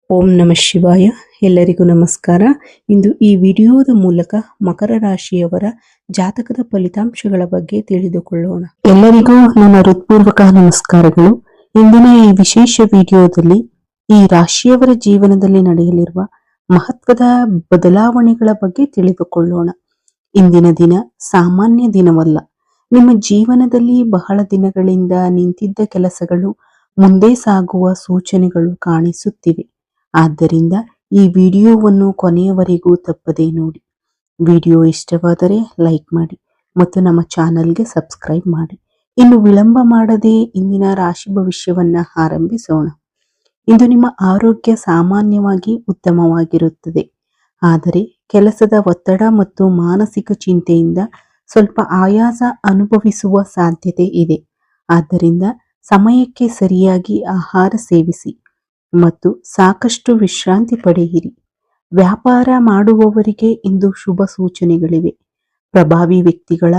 ಓಂ ನಮಃ ಶಿವಾಯ. ಎಲ್ಲರಿಗೂ ನಮಸ್ಕಾರ. ಇಂದು ಈ ವಿಡಿಯೋದ ಮೂಲಕ ಮಕರ ರಾಶಿಯವರ ಜಾತಕದ ಫಲಿತಾಂಶಗಳ ಬಗ್ಗೆ ತಿಳಿದುಕೊಳ್ಳೋಣ. ಎಲ್ಲರಿಗೂ ನನ್ನ ಹೃತ್ಪೂರ್ವಕ ನಮಸ್ಕಾರಗಳು. ಇಂದಿನ ಈ ವಿಶೇಷ ವಿಡಿಯೋದಲ್ಲಿ ಈ ರಾಶಿಯವರ ಜೀವನದಲ್ಲಿ ನಡೆಯಲಿರುವ ಮಹತ್ವದ ಬದಲಾವಣೆಗಳ ಬಗ್ಗೆ ತಿಳಿದುಕೊಳ್ಳೋಣ. ಇಂದಿನ ದಿನ ಸಾಮಾನ್ಯ ದಿನವಲ್ಲ. ನಿಮ್ಮ ಜೀವನದಲ್ಲಿ ಬಹಳ ದಿನಗಳಿಂದ ನಿಂತಿದ್ದ ಕೆಲಸಗಳು ಮುಂದೆ ಸಾಗುವ ಸೂಚನೆಗಳು ಕಾಣಿಸುತ್ತಿವೆ. ಆದ್ದರಿಂದ ಈ ವಿಡಿಯೋವನ್ನು ಕೊನೆಯವರೆಗೂ ತಪ್ಪದೇ ನೋಡಿ. ವಿಡಿಯೋ ಇಷ್ಟವಾದರೆ ಲೈಕ್ ಮಾಡಿ ಮತ್ತು ನಮ್ಮ ಚಾನಲ್ಗೆ ಸಬ್ಸ್ಕ್ರೈಬ್ ಮಾಡಿ. ಇನ್ನು ವಿಳಂಬ ಮಾಡದೆ ಇಂದಿನ ರಾಶಿ ಭವಿಷ್ಯವನ್ನ ಆರಂಭಿಸೋಣ. ಇಂದು ನಿಮ್ಮ ಆರೋಗ್ಯ ಸಾಮಾನ್ಯವಾಗಿ ಉತ್ತಮವಾಗಿರುತ್ತದೆ. ಆದರೆ ಕೆಲಸದ ಒತ್ತಡ ಮತ್ತು ಮಾನಸಿಕ ಚಿಂತೆಯಿಂದ ಸ್ವಲ್ಪ ಆಯಾಸ ಅನುಭವಿಸುವ ಸಾಧ್ಯತೆ ಇದೆ. ಆದ್ದರಿಂದ ಸಮಯಕ್ಕೆ ಸರಿಯಾಗಿ ಆಹಾರ ಸೇವಿಸಿ ಮತ್ತು ಸಾಕಷ್ಟು ವಿಶ್ರಾಂತಿ ಪಡೆಯಿರಿ. ವ್ಯಾಪಾರ ಮಾಡುವವರಿಗೆ ಇಂದು ಶುಭ ಸೂಚನೆಗಳಿವೆ. ಪ್ರಭಾವಿ ವ್ಯಕ್ತಿಗಳ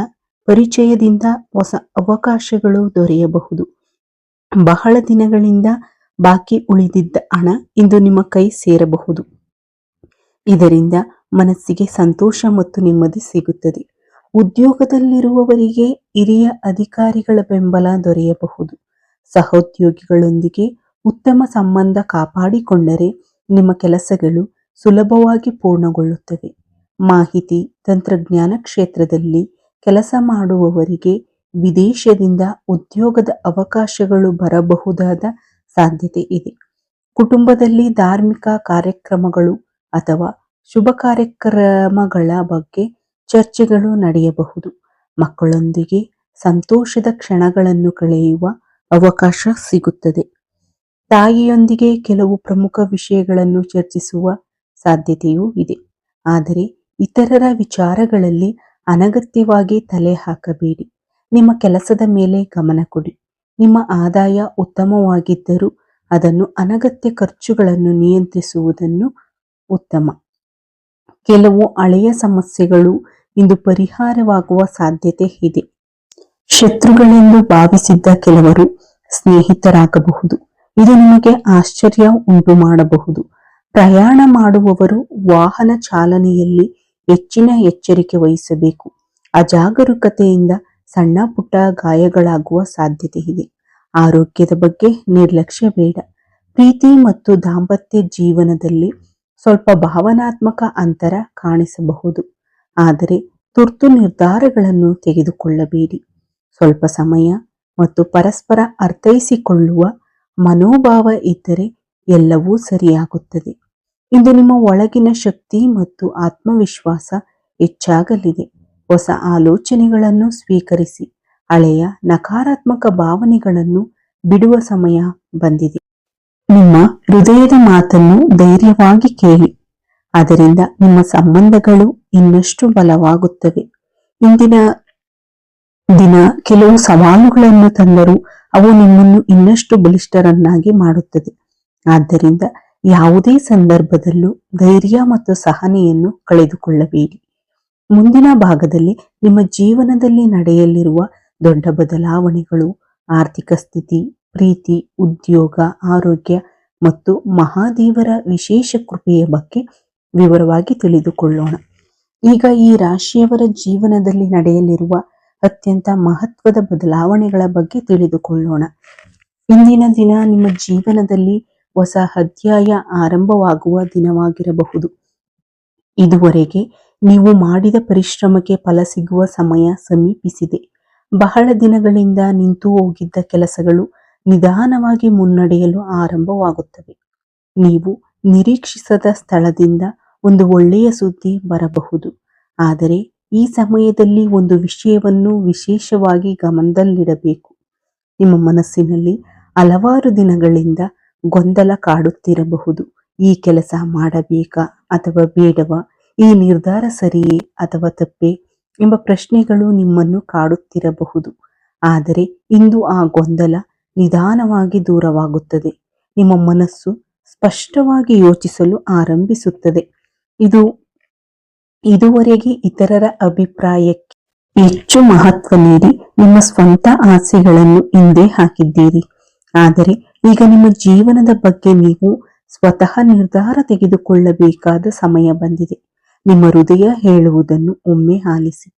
ಪರಿಚಯದಿಂದ ಹೊಸ ಅವಕಾಶಗಳು ದೊರೆಯಬಹುದು. ಬಹಳ ದಿನಗಳಿಂದ ಬಾಕಿ ಉಳಿದಿದ್ದ ಹಣ ಇಂದು ನಿಮ್ಮ ಕೈ ಸೇರಬಹುದು. ಇದರಿಂದ ಮನಸ್ಸಿಗೆ ಸಂತೋಷ ಮತ್ತು ನೆಮ್ಮದಿ ಸಿಗುತ್ತದೆ. ಉದ್ಯೋಗದಲ್ಲಿರುವವರಿಗೆ ಹಿರಿಯ ಅಧಿಕಾರಿಗಳ ಬೆಂಬಲ ದೊರೆಯಬಹುದು. ಸಹೋದ್ಯೋಗಿಗಳೊಂದಿಗೆ ಉತ್ತಮ ಸಂಬಂಧ ಕಾಪಾಡಿಕೊಂಡರೆ ನಿಮ್ಮ ಕೆಲಸಗಳು ಸುಲಭವಾಗಿ ಪೂರ್ಣಗೊಳ್ಳುತ್ತವೆ. ಮಾಹಿತಿ ತಂತ್ರಜ್ಞಾನ ಕ್ಷೇತ್ರದಲ್ಲಿ ಕೆಲಸ ಮಾಡುವವರಿಗೆ ವಿದೇಶದಿಂದ ಉದ್ಯೋಗದ ಅವಕಾಶಗಳು ಬರಬಹುದಾದ ಸಾಧ್ಯತೆ ಇದೆ. ಕುಟುಂಬದಲ್ಲಿ ಧಾರ್ಮಿಕ ಕಾರ್ಯಕ್ರಮಗಳು ಅಥವಾ ಶುಭ ಕಾರ್ಯಕ್ರಮಗಳ ಬಗ್ಗೆ ಚರ್ಚೆಗಳು ನಡೆಯಬಹುದು. ಮಕ್ಕಳೊಂದಿಗೆ ಸಂತೋಷದ ಕ್ಷಣಗಳನ್ನು ಕಳೆಯುವ ಅವಕಾಶ ಸಿಗುತ್ತದೆ. ತಾಯಿಯೊಂದಿಗೆ ಕೆಲವು ಪ್ರಮುಖ ವಿಷಯಗಳನ್ನು ಚರ್ಚಿಸುವ ಸಾಧ್ಯತೆಯೂ ಇದೆ. ಆದರೆ ಇತರರ ವಿಚಾರಗಳಲ್ಲಿ ಅನಗತ್ಯವಾಗಿ ತಲೆ ಹಾಕಬೇಡಿ. ನಿಮ್ಮ ಕೆಲಸದ ಮೇಲೆ ಗಮನ ಕೊಡಿ. ನಿಮ್ಮ ಆದಾಯ ಉತ್ತಮವಾಗಿದ್ದರೂ ಅದನ್ನು ಅನಗತ್ಯ ಖರ್ಚುಗಳನ್ನು ನಿಯಂತ್ರಿಸುವುದನ್ನು ಉತ್ತಮ. ಕೆಲವು ಹಳೆಯ ಸಮಸ್ಯೆಗಳು ಇಂದು ಪರಿಹಾರವಾಗುವ ಸಾಧ್ಯತೆ ಇದೆ. ಶತ್ರುಗಳೆಂದು ಭಾವಿಸಿದ್ದ ಕೆಲವರು ಸ್ನೇಹಿತರಾಗಬಹುದು. ಇದು ನಿಮಗೆ ಆಶ್ಚರ್ಯ ಉಂಟು ಮಾಡಬಹುದು. ಪ್ರಯಾಣ ಮಾಡುವವರು ವಾಹನ ಚಾಲನೆಯಲ್ಲಿ ಹೆಚ್ಚಿನ ಎಚ್ಚರಿಕೆ ವಹಿಸಬೇಕು. ಅಜಾಗರೂಕತೆಯಿಂದ ಸಣ್ಣ ಪುಟ್ಟ ಗಾಯಗಳಾಗುವ ಸಾಧ್ಯತೆ ಇದೆ. ಆರೋಗ್ಯದ ಬಗ್ಗೆ ನಿರ್ಲಕ್ಷ್ಯ ಬೇಡ. ಪ್ರೀತಿ ಮತ್ತು ದಾಂಪತ್ಯ ಜೀವನದಲ್ಲಿ ಸ್ವಲ್ಪ ಭಾವನಾತ್ಮಕ ಅಂತರ ಕಾಣಿಸಬಹುದು. ಆದರೆ ತುರ್ತು ನಿರ್ಧಾರಗಳನ್ನು ತೆಗೆದುಕೊಳ್ಳಬೇಡಿ. ಸ್ವಲ್ಪ ಸಮಯ ಮತ್ತು ಪರಸ್ಪರ ಅರ್ಥೈಸಿಕೊಳ್ಳುವ ಮನೋಭಾವ ಇದ್ದರೆ ಎಲ್ಲವೂ ಸರಿಯಾಗುತ್ತದೆ. ಇಂದು ನಿಮ್ಮ ಒಳಗಿನ ಶಕ್ತಿ ಮತ್ತು ಆತ್ಮವಿಶ್ವಾಸ ಹೆಚ್ಚಾಗಲಿದೆ. ಹೊಸ ಆಲೋಚನೆಗಳನ್ನು ಸ್ವೀಕರಿಸಿ. ಹಳೆಯ ನಕಾರಾತ್ಮಕ ಭಾವನೆಗಳನ್ನು ಬಿಡುವ ಸಮಯ ಬಂದಿದೆ. ನಿಮ್ಮ ಹೃದಯದ ಮಾತನ್ನು ಧೈರ್ಯವಾಗಿ ಕೇಳಿ. ಅದರಿಂದ ನಿಮ್ಮ ಸಂಬಂಧಗಳು ಇನ್ನಷ್ಟು ಬಲವಾಗುತ್ತವೆ. ಇಂದಿನ ದಿನ ಕೆಲವು ಸವಾಲುಗಳನ್ನು ತಂದರೂ ಅವು ನಿಮ್ಮನ್ನು ಇನ್ನಷ್ಟು ಬಲಿಷ್ಠರನ್ನಾಗಿ ಮಾಡುತ್ತದೆ. ಆದ್ದರಿಂದ ಯಾವುದೇ ಸಂದರ್ಭದಲ್ಲೂ ಧೈರ್ಯ ಮತ್ತು ಸಹನೆಯನ್ನು ಕಳೆದುಕೊಳ್ಳಬೇಡಿ. ಮುಂದಿನ ಭಾಗದಲ್ಲಿ ನಿಮ್ಮ ಜೀವನದಲ್ಲಿ ನಡೆಯಲಿರುವ ದೊಡ್ಡ ಬದಲಾವಣೆಗಳು, ಆರ್ಥಿಕ ಸ್ಥಿತಿ, ಪ್ರೀತಿ, ಉದ್ಯೋಗ, ಆರೋಗ್ಯ ಮತ್ತು ಮಹಾದೇವರ ವಿಶೇಷ ಕೃಪೆಯ ಬಗ್ಗೆ ವಿವರವಾಗಿ ತಿಳಿದುಕೊಳ್ಳೋಣ. ಈಗ ಈ ರಾಶಿಯವರ ಜೀವನದಲ್ಲಿ ನಡೆಯಲಿರುವ ಅತ್ಯಂತ ಮಹತ್ವದ ಬದಲಾವಣೆಗಳ ಬಗ್ಗೆ ತಿಳಿದುಕೊಳ್ಳೋಣ. ಇಂದಿನ ದಿನ ನಿಮ್ಮ ಜೀವನದಲ್ಲಿ ಹೊಸ ಅಧ್ಯಾಯ ಆರಂಭವಾಗುವ ದಿನವಾಗಿರಬಹುದು. ಇದುವರೆಗೆ ನೀವು ಮಾಡಿದ ಪರಿಶ್ರಮಕ್ಕೆ ಫಲ ಸಿಗುವ ಸಮಯ ಸಮೀಪಿಸಿದೆ. ಬಹಳ ದಿನಗಳಿಂದ ನಿಂತು ಹೋಗಿದ್ದ ಕೆಲಸಗಳು ನಿಧಾನವಾಗಿ ಮುನ್ನಡೆಯಲು ಆರಂಭವಾಗುತ್ತವೆ. ನೀವು ನಿರೀಕ್ಷಿಸದ ಸ್ಥಳದಿಂದ ಒಂದು ಒಳ್ಳೆಯ ಸುದ್ದಿ ಬರಬಹುದು. ಆದರೆ ಈ ಸಮಯದಲ್ಲಿ ಒಂದು ವಿಷಯವನ್ನು ವಿಶೇಷವಾಗಿ ಗಮನದಲ್ಲಿಡಬೇಕು. ನಿಮ್ಮ ಮನಸ್ಸಿನಲ್ಲಿ ಹಲವಾರು ದಿನಗಳಿಂದ ಗೊಂದಲ ಕಾಡುತ್ತಿರಬಹುದು. ಈ ಕೆಲಸ ಮಾಡಬೇಕಾ ಅಥವಾ ಬೇಡವಾ? ಈ ನಿರ್ಧಾರ ಸರಿಯೇ ಅಥವಾ ತಪ್ಪೇ ಎಂಬ ಪ್ರಶ್ನೆಗಳು ನಿಮ್ಮನ್ನು ಕಾಡುತ್ತಿರಬಹುದು. ಆದರೆ ಇಂದು ಆ ಗೊಂದಲ ನಿಧಾನವಾಗಿ ದೂರವಾಗುತ್ತದೆ. ನಿಮ್ಮ ಮನಸ್ಸು ಸ್ಪಷ್ಟವಾಗಿ ಯೋಚಿಸಲು ಆರಂಭಿಸುತ್ತದೆ. ಇದುವರೆಗೆ ಇತರರ ಅಭಿಪ್ರಾಯಕ್ಕೆ ಹೆಚ್ಚು ಮಹತ್ವ ನೀಡಿ ನಿಮ್ಮ ಸ್ವಂತ ಆಸೆಗಳನ್ನು ಹಿಂದೆ ಹಾಕಿದ್ದೀರಿ. ಆದರೆ ಈಗ ನಿಮ್ಮ ಜೀವನದ ಬಗ್ಗೆ ನೀವು ಸ್ವತಃ ನಿರ್ಧಾರ ತೆಗೆದುಕೊಳ್ಳಬೇಕಾದ ಸಮಯ ಬಂದಿದೆ. ನಿಮ್ಮ ಹೃದಯ ಹೇಳುವುದನ್ನು ಒಮ್ಮೆ ಆಲಿಸಿ.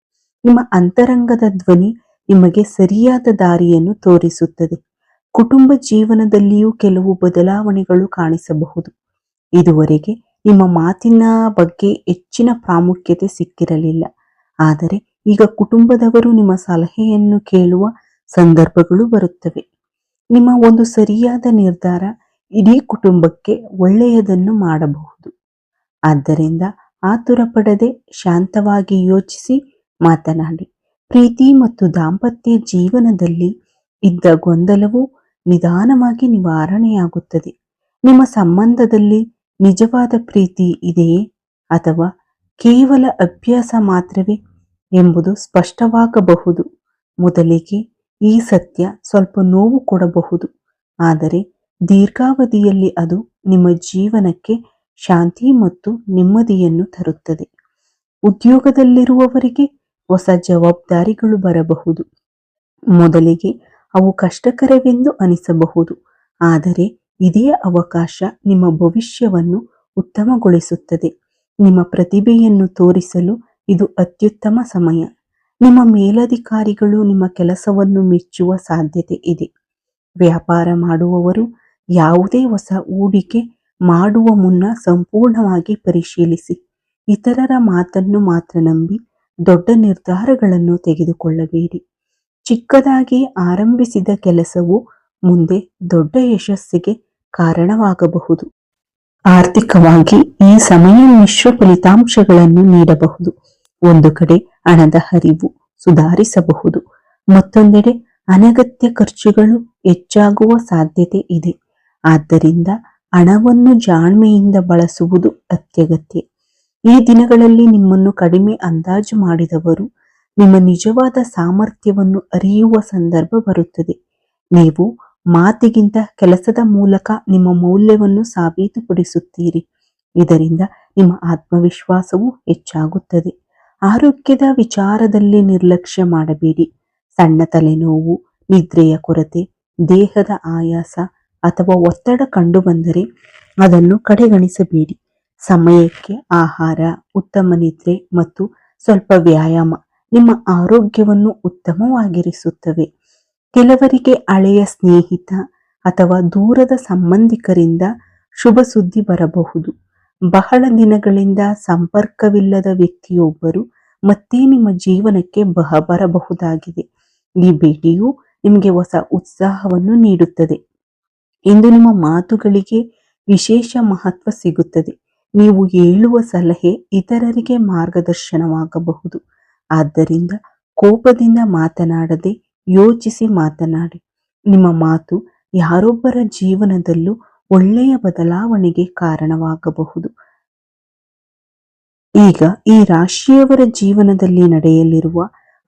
ನಿಮ್ಮ ಅಂತರಂಗದ ಧ್ವನಿ ನಿಮಗೆ ಸರಿಯಾದ ದಾರಿಯನ್ನು ತೋರಿಸುತ್ತದೆ. ಕುಟುಂಬ ಜೀವನದಲ್ಲಿಯೂ ಕೆಲವು ಬದಲಾವಣೆಗಳು ಕಾಣಿಸಬಹುದು. ಇದುವರೆಗೆ ನಿಮ್ಮ ಮಾತಿನ ಬಗ್ಗೆ ಹೆಚ್ಚಿನ ಪ್ರಾಮುಖ್ಯತೆ ಸಿಕ್ಕಿರಲಿಲ್ಲ. ಆದರೆ ಈಗ ಕುಟುಂಬದವರು ನಿಮ್ಮ ಸಲಹೆಯನ್ನು ಕೇಳುವ ಸಂದರ್ಭಗಳು ಬರುತ್ತವೆ. ನಿಮ್ಮ ಒಂದು ಸರಿಯಾದ ನಿರ್ಧಾರ ಇಡೀ ಕುಟುಂಬಕ್ಕೆ ಒಳ್ಳೆಯದನ್ನು ಮಾಡಬಹುದು. ಆದ್ದರಿಂದ ಆತುರ ಪಡದೆ ಶಾಂತವಾಗಿ ಯೋಚಿಸಿ ಮಾತನಾಡಿ. ಪ್ರೀತಿ ಮತ್ತು ದಾಂಪತ್ಯ ಜೀವನದಲ್ಲಿ ಇದ್ದ ಗೊಂದಲವು ನಿಧಾನವಾಗಿ ನಿವಾರಣೆಯಾಗುತ್ತದೆ. ನಿಮ್ಮ ಸಂಬಂಧದಲ್ಲಿ ನಿಜವಾದ ಪ್ರೀತಿ ಇದೆಯೇ ಅಥವಾ ಕೇವಲ ಅಭ್ಯಾಸ ಮಾತ್ರವೇ ಎಂಬುದು ಸ್ಪಷ್ಟವಾಗಬಹುದು. ಮೊದಲಿಗೆ ಈ ಸತ್ಯ ಸ್ವಲ್ಪ ನೋವು ಕೊಡಬಹುದು, ಆದರೆ ದೀರ್ಘಾವಧಿಯಲ್ಲಿ ಅದು ನಿಮ್ಮ ಜೀವನಕ್ಕೆ ಶಾಂತಿ ಮತ್ತು ನೆಮ್ಮದಿಯನ್ನು ತರುತ್ತದೆ. ಉದ್ಯೋಗದಲ್ಲಿರುವವರಿಗೆ ಹೊಸ ಜವಾಬ್ದಾರಿಗಳು ಬರಬಹುದು. ಮೊದಲಿಗೆ ಅವು ಕಷ್ಟಕರವೆಂದು ಅನಿಸಬಹುದು, ಆದರೆ ಇದೇ ಅವಕಾಶ ನಿಮ್ಮ ಭವಿಷ್ಯವನ್ನು ಉತ್ತಮಗೊಳಿಸುತ್ತದೆ. ನಿಮ್ಮ ಪ್ರತಿಭೆಯನ್ನು ತೋರಿಸಲು ಇದು ಅತ್ಯುತ್ತಮ ಸಮಯ. ನಿಮ್ಮ ಮೇಲಧಿಕಾರಿಗಳು ನಿಮ್ಮ ಕೆಲಸವನ್ನು ಮೆಚ್ಚುವ ಸಾಧ್ಯತೆ ಇದೆ. ವ್ಯಾಪಾರ ಮಾಡುವವರು ಯಾವುದೇ ಹೊಸ ಹೂಡಿಕೆ ಮಾಡುವ ಮುನ್ನ ಸಂಪೂರ್ಣವಾಗಿ ಪರಿಶೀಲಿಸಿ. ಇತರರ ಮಾತನ್ನು ಮಾತ್ರ ನಂಬಿ ದೊಡ್ಡ ನಿರ್ಧಾರಗಳನ್ನು ತೆಗೆದುಕೊಳ್ಳಬೇಡಿ. ಚಿಕ್ಕದಾಗಿ ಆರಂಭಿಸಿದ ಕೆಲಸವು ಮುಂದೆ ದೊಡ್ಡ ಯಶಸ್ಸಿಗೆ ಕಾರಣವಾಗಬಹುದು. ಆರ್ಥಿಕವಾಗಿ ಈ ಸಮಯ ಮಿಶ್ರ ಫಲಿತಾಂಶಗಳನ್ನು ನೀಡಬಹುದು. ಒಂದು ಕಡೆ ಹಣದ ಹರಿವು ಸುಧಾರಿಸಬಹುದು, ಮತ್ತೊಂದೆಡೆ ಅನಗತ್ಯ ಖರ್ಚುಗಳು ಹೆಚ್ಚಾಗುವ ಸಾಧ್ಯತೆ ಇದೆ. ಆದ್ದರಿಂದ ಹಣವನ್ನು ಜಾಣ್ಮೆಯಿಂದ ಬಳಸುವುದು ಅತ್ಯಗತ್ಯ. ಈ ದಿನಗಳಲ್ಲಿ ನಿಮ್ಮನ್ನು ಕಡಿಮೆ ಅಂದಾಜು ಮಾಡಿದವರು ನಿಮ್ಮ ನಿಜವಾದ ಸಾಮರ್ಥ್ಯವನ್ನು ಅರಿಯುವ ಸಂದರ್ಭ ಬರುತ್ತದೆ. ನೀವು ಮಾತಿಗಿಂತ ಕೆಲಸದ ಮೂಲಕ ನಿಮ್ಮ ಮೌಲ್ಯವನ್ನು ಸಾಬೀತುಪಡಿಸುತ್ತೀರಿ. ಇದರಿಂದ ನಿಮ್ಮ ಆತ್ಮವಿಶ್ವಾಸವು ಹೆಚ್ಚಾಗುತ್ತದೆ. ಆರೋಗ್ಯದ ವಿಚಾರದಲ್ಲಿ ನಿರ್ಲಕ್ಷ್ಯ ಮಾಡಬೇಡಿ. ಸಣ್ಣ ತಲೆನೋವು, ನಿದ್ರೆಯ ಕೊರತೆ, ದೇಹದ ಆಯಾಸ ಅಥವಾ ಒತ್ತಡ ಕಂಡುಬಂದರೆ ಅದನ್ನು ಕಡೆಗಣಿಸಬೇಡಿ. ಸಮಯಕ್ಕೆ ಆಹಾರ, ಉತ್ತಮ ನಿದ್ರೆ ಮತ್ತು ಸ್ವಲ್ಪ ವ್ಯಾಯಾಮ ನಿಮ್ಮ ಆರೋಗ್ಯವನ್ನು ಉತ್ತಮವಾಗಿರಿಸುತ್ತವೆ. ಕೆಲವರಿಗೆ ಹಳೆಯ ಸ್ನೇಹಿತ ಅಥವಾ ದೂರದ ಸಂಬಂಧಿಕರಿಂದ ಶುಭ ಸುದ್ದಿ ಬರಬಹುದು. ಬಹಳ ದಿನಗಳಿಂದ ಸಂಪರ್ಕವಿಲ್ಲದ ವ್ಯಕ್ತಿಯೊಬ್ಬರು ಮತ್ತೆ ನಿಮ್ಮ ಜೀವನಕ್ಕೆ ಬರಬಹುದಾಗಿದೆ. ಈ ಭೇಟಿಯು ನಿಮಗೆ ಹೊಸ ಉತ್ಸಾಹವನ್ನು ನೀಡುತ್ತದೆ. ಇಂದು ನಿಮ್ಮ ಮಾತುಗಳಿಗೆ ವಿಶೇಷ ಮಹತ್ವ ಸಿಗುತ್ತದೆ. ನೀವು ಹೇಳುವ ಸಲಹೆ ಇತರರಿಗೆ ಮಾರ್ಗದರ್ಶನವಾಗಬಹುದು. ಆದ್ದರಿಂದ ಕೋಪದಿಂದ ಮಾತನಾಡದೆ ಯೋಚಿಸಿ ಮಾತನಾಡಿ. ನಿಮ್ಮ ಮಾತು ಯಾರೊಬ್ಬರ ಜೀವನದಲ್ಲೂ ಒಳ್ಳೆಯ ಬದಲಾವಣೆಗೆ ಕಾರಣವಾಗಬಹುದು. ಈಗ ಈ ರಾಶಿಯವರ ಜೀವನದಲ್ಲಿ ನಡೆಯಲಿರುವ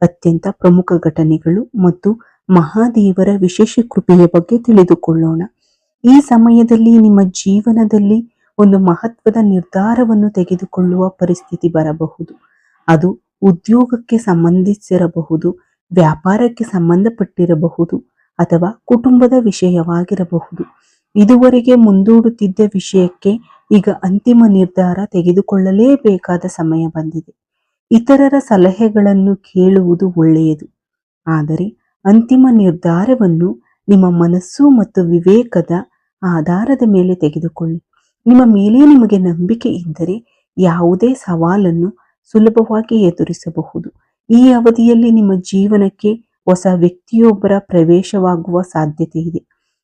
ಅತ್ಯಂತ ಪ್ರಮುಖ ಘಟನೆಗಳು ಮತ್ತು ಮಹಾದೇವರ ವಿಶೇಷ ಕೃಪೆಯ ಬಗ್ಗೆ ತಿಳಿದುಕೊಳ್ಳೋಣ. ಈ ಸಮಯದಲ್ಲಿ ನಿಮ್ಮ ಜೀವನದಲ್ಲಿ ಒಂದು ಮಹತ್ವದ ನಿರ್ಧಾರವನ್ನು ತೆಗೆದುಕೊಳ್ಳುವ ಪರಿಸ್ಥಿತಿ ಬರಬಹುದು. ಅದು ಉದ್ಯೋಗಕ್ಕೆ ಸಂಬಂಧಿಸಿರಬಹುದು, ವ್ಯಾಪಾರಕ್ಕೆ ಸಂಬಂಧಪಟ್ಟಿರಬಹುದು ಅಥವಾ ಕುಟುಂಬದ ವಿಷಯವಾಗಿರಬಹುದು. ಇದುವರೆಗೆ ಮುಂದೂಡುತ್ತಿದ್ದ ವಿಷಯಕ್ಕೆ ಈಗ ಅಂತಿಮ ನಿರ್ಧಾರ ತೆಗೆದುಕೊಳ್ಳಲೇಬೇಕಾದ ಸಮಯ ಬಂದಿದೆ. ಇತರರ ಸಲಹೆಗಳನ್ನು ಕೇಳುವುದು ಒಳ್ಳೆಯದು, ಆದರೆ ಅಂತಿಮ ನಿರ್ಧಾರವನ್ನು ನಿಮ್ಮ ಮನಸ್ಸು ಮತ್ತು ವಿವೇಕದ ಆಧಾರದ ಮೇಲೆ ತೆಗೆದುಕೊಳ್ಳಿ. ನಿಮ್ಮ ಮೇಲೆ ನಿಮಗೆ ನಂಬಿಕೆ ಇದ್ದರೆ ಯಾವುದೇ ಸವಾಲನ್ನು ಸುಲಭವಾಗಿ ಎದುರಿಸಬಹುದು. ಈ ಅವಧಿಯಲ್ಲಿ ನಿಮ್ಮ ಜೀವನಕ್ಕೆ ಹೊಸ ವ್ಯಕ್ತಿಯೊಬ್ಬರ ಪ್ರವೇಶವಾಗುವ ಸಾಧ್ಯತೆ ಇದೆ.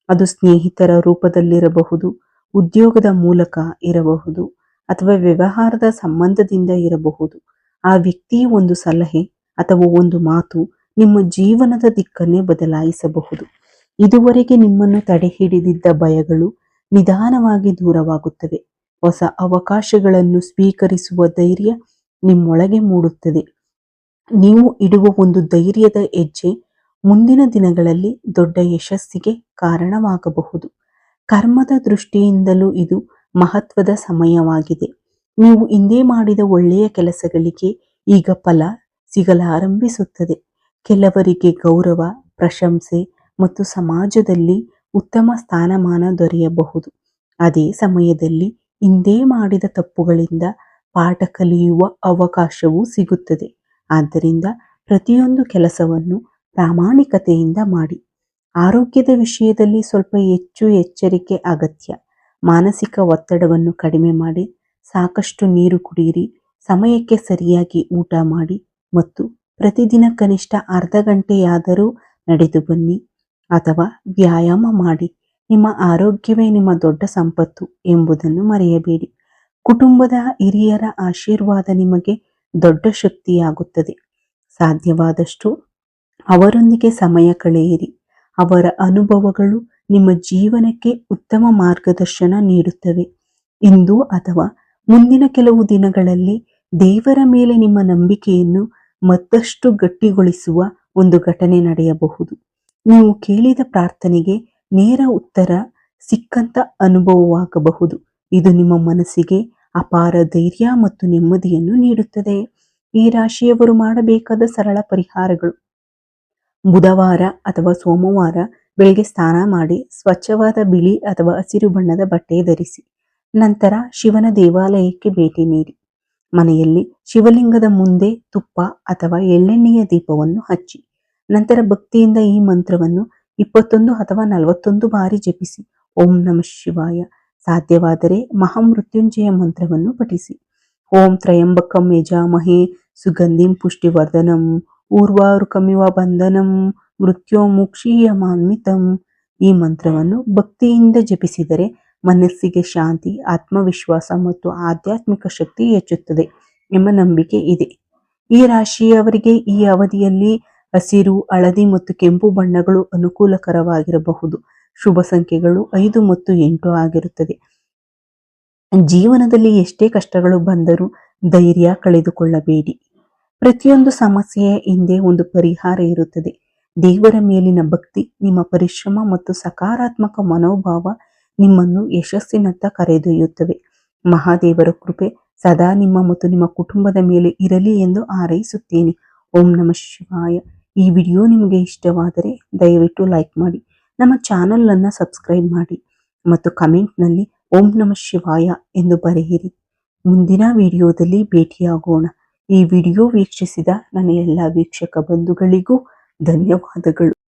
ಅದು ಸ್ನೇಹಿತರ ರೂಪದಲ್ಲಿರಬಹುದು, ಉದ್ಯೋಗದ ಮೂಲಕ ಇರಬಹುದು ಅಥವಾ ವ್ಯವಹಾರದ ಸಂಬಂಧದಿಂದ ಇರಬಹುದು. ಆ ವ್ಯಕ್ತಿಯ ಒಂದು ಸಲಹೆ ಅಥವಾ ಒಂದು ಮಾತು ನಿಮ್ಮ ಜೀವನದ ದಿಕ್ಕನ್ನೇ ಬದಲಾಯಿಸಬಹುದು. ಇದುವರೆಗೆ ನಿಮ್ಮನ್ನು ತಡೆಹಿಡಿದಿದ್ದ ಭಯಗಳು ನಿಧಾನವಾಗಿ ದೂರವಾಗುತ್ತವೆ. ಹೊಸ ಅವಕಾಶಗಳನ್ನು ಸ್ವೀಕರಿಸುವ ಧೈರ್ಯ ನಿಮ್ಮೊಳಗೆ ಮೂಡುತ್ತದೆ. ನೀವು ಇಡುವ ಒಂದು ಧೈರ್ಯದ ಹೆಜ್ಜೆ ಮುಂದಿನ ದಿನಗಳಲ್ಲಿ ದೊಡ್ಡ ಯಶಸ್ಸಿಗೆ ಕಾರಣವಾಗಬಹುದು. ಕರ್ಮದ ದೃಷ್ಟಿಯಿಂದಲೂ ಇದು ಮಹತ್ವದ ಸಮಯವಾಗಿದೆ. ನೀವು ಹಿಂದೆ ಮಾಡಿದ ಒಳ್ಳೆಯ ಕೆಲಸಗಳಿಗೆ ಈಗ ಫಲ ಸಿಗಲಾರಂಭಿಸುತ್ತದೆ. ಕೆಲವರಿಗೆ ಗೌರವ, ಪ್ರಶಂಸೆ ಮತ್ತು ಸಮಾಜದಲ್ಲಿ ಉತ್ತಮ ಸ್ಥಾನಮಾನ ದೊರೆಯಬಹುದು. ಅದೇ ಸಮಯದಲ್ಲಿ ಹಿಂದೆ ಮಾಡಿದ ತಪ್ಪುಗಳಿಂದ ಪಾಠ ಕಲಿಯುವ ಅವಕಾಶವೂ ಸಿಗುತ್ತದೆ. ಆದ್ದರಿಂದ ಪ್ರತಿಯೊಂದು ಕೆಲಸವನ್ನು ಪ್ರಾಮಾಣಿಕತೆಯಿಂದ ಮಾಡಿ. ಆರೋಗ್ಯದ ವಿಷಯದಲ್ಲಿ ಸ್ವಲ್ಪ ಹೆಚ್ಚು ಎಚ್ಚರಿಕೆ ಅಗತ್ಯ. ಮಾನಸಿಕ ಒತ್ತಡವನ್ನು ಕಡಿಮೆ ಮಾಡಿ, ಸಾಕಷ್ಟು ನೀರು ಕುಡಿಯಿರಿ, ಸಮಯಕ್ಕೆ ಸರಿಯಾಗಿ ಊಟ ಮಾಡಿ ಮತ್ತು ಪ್ರತಿದಿನ ಕನಿಷ್ಠ ಅರ್ಧ ಗಂಟೆಯಾದರೂ ನಡೆದು ಬನ್ನಿ ಅಥವಾ ವ್ಯಾಯಾಮ ಮಾಡಿ. ನಿಮ್ಮ ಆರೋಗ್ಯವೇ ನಿಮ್ಮ ದೊಡ್ಡ ಸಂಪತ್ತು ಎಂಬುದನ್ನು ಮರೆಯಬೇಡಿ. ಕುಟುಂಬದ ಹಿರಿಯರ ಆಶೀರ್ವಾದ ನಿಮಗೆ ದೊಡ್ಡ ಶಕ್ತಿಯಾಗುತ್ತದೆ. ಸಾಧ್ಯವಾದಷ್ಟು ಅವರೊಂದಿಗೆ ಸಮಯ ಕಳೆಯಿರಿ. ಅವರ ಅನುಭವಗಳು ನಿಮ್ಮ ಜೀವನಕ್ಕೆ ಉತ್ತಮ ಮಾರ್ಗದರ್ಶನ ನೀಡುತ್ತವೆ. ಇಂದು ಅಥವಾ ಮುಂದಿನ ಕೆಲವು ದಿನಗಳಲ್ಲಿ ದೇವರ ಮೇಲೆ ನಿಮ್ಮ ನಂಬಿಕೆಯನ್ನು ಮತ್ತಷ್ಟು ಗಟ್ಟಿಗೊಳಿಸುವ ಒಂದು ಘಟನೆ ನಡೆಯಬಹುದು. ನೀವು ಕೇಳಿದ ಪ್ರಾರ್ಥನೆಗೆ ನೇರ ಉತ್ತರ ಸಿಕ್ಕಂತ ಅನುಭವವಾಗಬಹುದು. ಇದು ನಿಮ್ಮ ಮನಸ್ಸಿಗೆ ಅಪಾರ ಧೈರ್ಯ ಮತ್ತು ನೆಮ್ಮದಿಯನ್ನು ನೀಡುತ್ತದೆ. ಈ ರಾಶಿಯವರು ಮಾಡಬೇಕಾದ ಸರಳ ಪರಿಹಾರಗಳು: ಬುಧವಾರ ಅಥವಾ ಸೋಮವಾರ ಬೆಳಗ್ಗೆ ಸ್ನಾನ ಮಾಡಿ ಸ್ವಚ್ಛವಾದ ಬಿಳಿ ಅಥವಾ ಹಸಿರು ಬಣ್ಣದ ಬಟ್ಟೆ ಧರಿಸಿ. ನಂತರ ಶಿವನ ದೇವಾಲಯಕ್ಕೆ ಭೇಟಿ ನೀಡಿ. ಮನೆಯಲ್ಲಿ ಶಿವಲಿಂಗದ ಮುಂದೆ ತುಪ್ಪ ಅಥವಾ ಎಳ್ಳೆಣ್ಣೆಯ ದೀಪವನ್ನು ಹಚ್ಚಿ. ನಂತರ ಭಕ್ತಿಯಿಂದ ಈ ಮಂತ್ರವನ್ನು 21 ಅಥವಾ 41 ಬಾರಿ ಜಪಿಸಿ. ಓಂ ನಮಃ ಶಿವಾಯ. ಸಾಧ್ಯವಾದರೆ ಮಹಾಮೃತ್ಯುಂಜಯ ಮಂತ್ರವನ್ನು ಪಠಿಸಿ. ಓಂ ತ್ರಯಂಬಕಂ ಯಜಾಮಹೇ ಸುಗಂಧಿಂ ಪುಷ್ಟಿವರ್ಧನಂ ಊರ್ವಾರುಕಮಿವ ಬಂಧನಂ ಮೃತ್ಯೋಮುಕ್ಷೀಯಮಾನ್ವಿತಂ. ಈ ಮಂತ್ರವನ್ನು ಭಕ್ತಿಯಿಂದ ಜಪಿಸಿದರೆ ಮನಸ್ಸಿಗೆ ಶಾಂತಿ, ಆತ್ಮವಿಶ್ವಾಸ ಮತ್ತು ಆಧ್ಯಾತ್ಮಿಕ ಶಕ್ತಿ ಹೆಚ್ಚುತ್ತದೆ ಎಂಬ ನಂಬಿಕೆ ಇದೆ. ಈ ರಾಶಿಯವರಿಗೆ ಈ ಅವಧಿಯಲ್ಲಿ ಹಸಿರು, ಹಳದಿ ಮತ್ತು ಕೆಂಪು ಬಣ್ಣಗಳು ಅನುಕೂಲಕರವಾಗಿರಬಹುದು. ಶುಭ ಸಂಖ್ಯೆಗಳು 5 ಮತ್ತು 8 ಆಗಿರುತ್ತದೆ. ಜೀವನದಲ್ಲಿ ಎಷ್ಟೇ ಕಷ್ಟಗಳು ಬಂದರೂ ಧೈರ್ಯ ಕಳೆದುಕೊಳ್ಳಬೇಡಿ. ಪ್ರತಿಯೊಂದು ಸಮಸ್ಯೆಯ ಹಿಂದೆ ಒಂದು ಪರಿಹಾರ ಇರುತ್ತದೆ. ದೇವರ ಮೇಲಿನ ಭಕ್ತಿ, ನಿಮ್ಮ ಪರಿಶ್ರಮ ಮತ್ತು ಸಕಾರಾತ್ಮಕ ಮನೋಭಾವ ನಿಮ್ಮನ್ನು ಯಶಸ್ಸಿನತ್ತ ಕರೆದೊಯ್ಯುತ್ತವೆ. ಮಹಾದೇವರ ಕೃಪೆ ಸದಾ ನಿಮ್ಮ ಮತ್ತು ನಿಮ್ಮ ಕುಟುಂಬದ ಮೇಲೆ ಇರಲಿ ಎಂದು ಹಾರೈಸುತ್ತೇನೆ. ಓಂ ನಮಃ ಶಿವಾಯ. ಈ ವಿಡಿಯೋ ನಿಮಗೆ ಇಷ್ಟವಾದರೆ ದಯವಿಟ್ಟು ಲೈಕ್ ಮಾಡಿ, ನಮ್ಮ ಚಾನಲ್ ಅನ್ನು ಸಬ್ಸ್ಕ್ರೈಬ್ ಮಾಡಿ ಮತ್ತು ಕಮೆಂಟ್ನಲ್ಲಿ ಓಂ ನಮಃ ಶಿವಾಯ ಎಂದು ಬರೆಯಿರಿ. ಮುಂದಿನ ವಿಡಿಯೋದಲ್ಲಿ ಭೇಟಿಯಾಗೋಣ. ಈ ವಿಡಿಯೋ ವೀಕ್ಷಿಸಿದ ನನ್ನ ಎಲ್ಲ ವೀಕ್ಷಕ ಬಂಧುಗಳಿಗೂ ಧನ್ಯವಾದಗಳು.